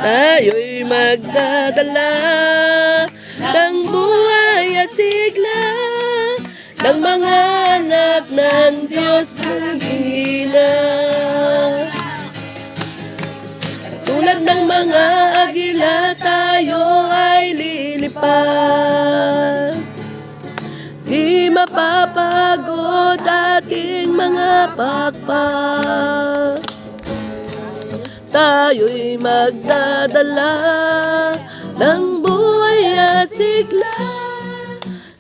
Tayo'y magdadala ng buhay at sigla ng mga anak ng Diyos ng hina. Tulad ng mga agila, tayo ay lilipad. Di mapapagod ating mga pakpak. Tayo'y magdadala ng buhay at sigla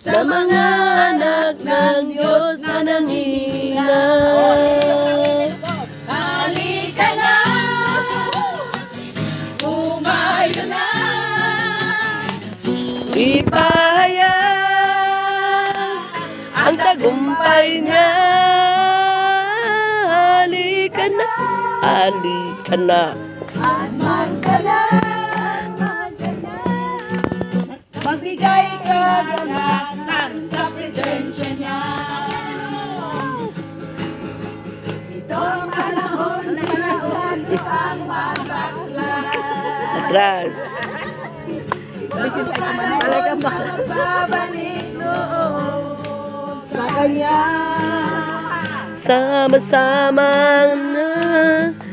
sa mga anak ng Diyos na nanghihina. Halika na, umayo na, ipahayag ang tagumpay niya. Halika na, halika na. magbigay kaganasan sa presensya niya. Ito ang panahon na nalawas ang magbabaslag. Atras. Magbabalik noon sa Kanya. Sama-sama na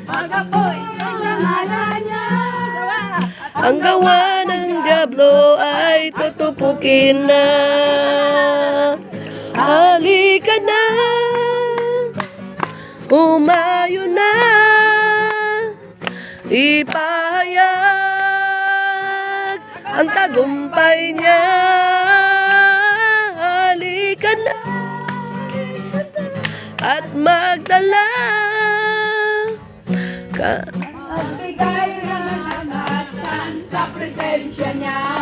Pag-apoy sa pangalan niya. ang gawa ng Diablo ay tutupukin na. Halika na, umayo na, ipahayag ang tagumpay niya. Halika na at magdala ka. Magbigay ng kaganasan sa presensya niya.